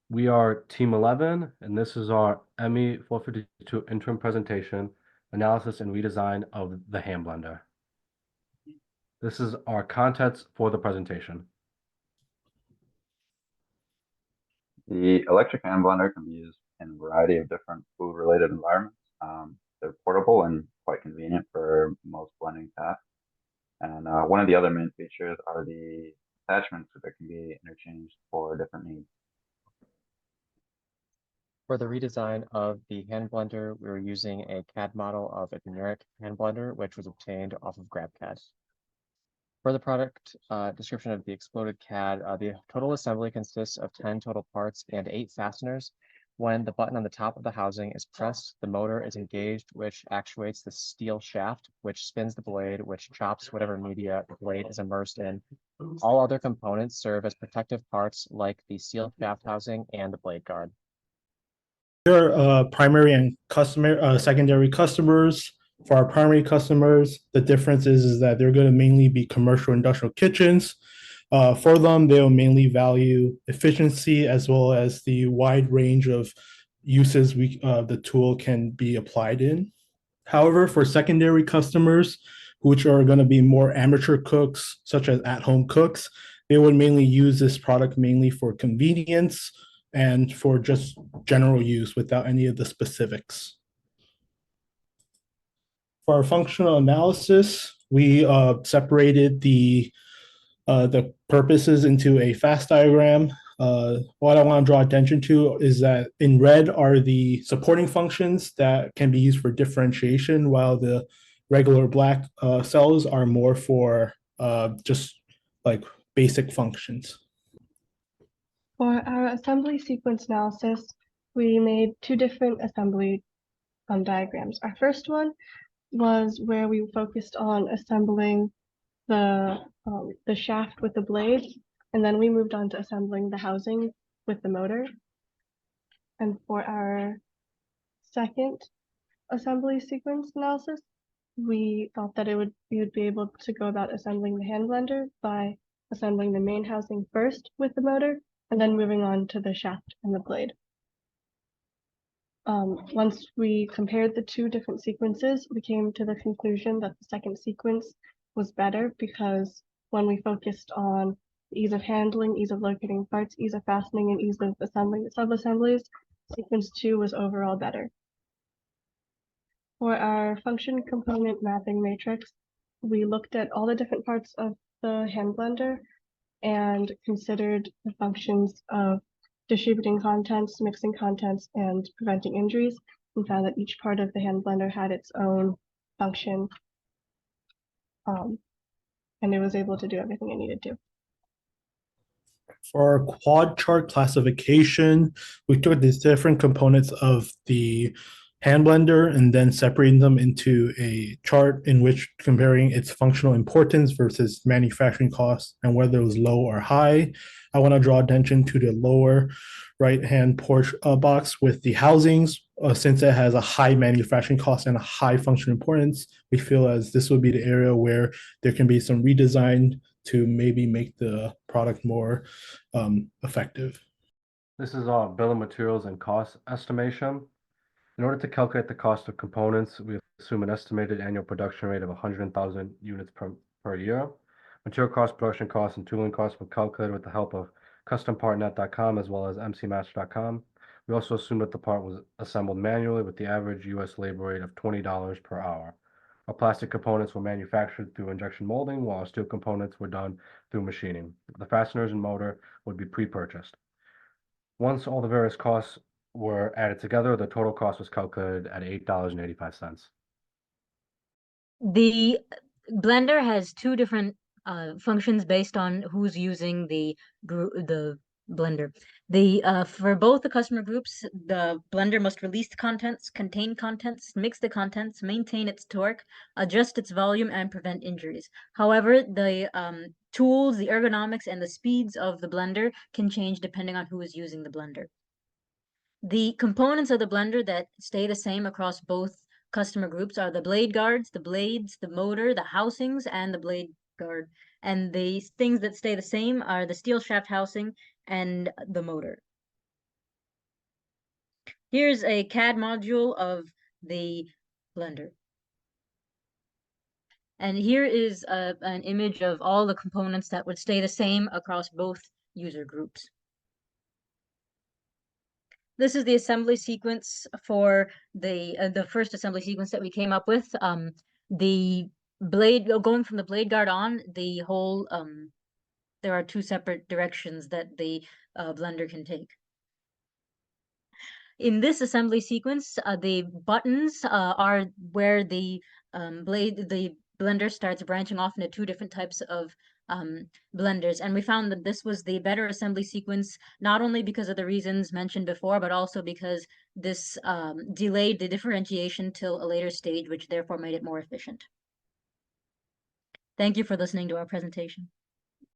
We are Team 11, and this is our ME 452 interim presentation, analysis and redesign of the hand blender. This is our contents for the presentation. The electric hand blender can be used in a variety of different food-related environments. They're portable and quite convenient for most blending tasks. And one of the other main features are the attachments that can be interchanged for different needs. For the redesign of the hand blender, we were using a CAD model of a generic hand blender, which was obtained off of GrabCAD. For the product description of the exploded CAD, the total assembly consists of 10 total parts and 8 fasteners. When the button on the top of the housing is pressed, the motor is engaged, which actuates the steel shaft, which spins the blade, which chops whatever media the blade is immersed in. All other components serve as protective parts like the steel shaft housing and the blade guard. There are primary and secondary customers. For our primary customers, the difference is that they're going to mainly be commercial industrial kitchens. For them, they'll mainly value efficiency as well as the wide range of uses the tool can be applied in. However, for secondary customers, which are going to be more amateur cooks, such as at-home cooks, they would mainly use this product mainly for convenience and for just general use without any of the specifics. For our functional analysis, we separated the purposes into a fast diagram. What I want to draw attention to is that in red are the supporting functions that can be used for differentiation, while the regular black cells are more for just like basic functions. For our assembly sequence analysis, we made two different assembly diagrams. Our first one was where we focused on assembling the shaft with the blade, and then we moved on to assembling the housing with the motor. And for our second assembly sequence analysis, we thought that we would be able to go about assembling the hand blender by assembling the main housing first with the motor, and then moving on to the shaft and the blade. Once we compared the two different sequences, we came to the conclusion that the second sequence was better because when we focused on ease of handling, ease of locating parts, ease of fastening, and ease of assembling the sub-assemblies, sequence 2 was overall better. For our function component mapping matrix, we looked at all the different parts of the hand blender and considered the functions of distributing contents, mixing contents, and preventing injuries, and found that each part of the hand blender had its own function, and it was able to do everything it needed to. For our quad chart classification, we took these different components of the hand blender and then separating them into a chart in which comparing its functional importance versus manufacturing costs and whether it was low or high. I want to draw attention to the lower right-hand box with the housings. Since it has a high manufacturing cost and a high functional importance, we feel as this would be the area where there can be some redesign to maybe make the product more effective. This is our bill of materials and cost estimation. In order to calculate the cost of components, we assume an estimated annual production rate of 100,000 units per year. Material costs, production costs, and tooling costs were calculated with the help of custompartnet.com as well as mcmatch.com. We also assumed that the part was assembled manually with the average U.S. labor rate of $20 per hour. Our plastic components were manufactured through injection molding, while our steel components were done through machining. The fasteners and motor would be pre-purchased. Once all the various costs were added together, the total cost was calculated at $8.85. The blender has two different functions based on who's using the blender. For both the customer groups, the blender must release the contents, contain contents, mix the contents, maintain its torque, adjust its volume, and prevent injuries. However, the tools, the ergonomics, and the speeds of the blender can change depending on who is using the blender. The components of the blender that stay the same across both customer groups are the blade guards, the blades, the motor, the housings, and the blade guard. And the things that stay the same are the steel shaft housing and the motor. Here's a CAD module of the blender. And here is an image of all the components that would stay the same across both user groups. This is the assembly sequence for the first assembly sequence that we came up with. The blade, going from the blade guard on, the whole, there are two separate directions that the blender can take. In this assembly sequence, the buttons are where the blender starts branching off into two different types of blenders. And we found that this was the better assembly sequence, not only because of the reasons mentioned before, but also because this delayed the differentiation till a later stage, which therefore made it more efficient. Thank you for listening to our presentation.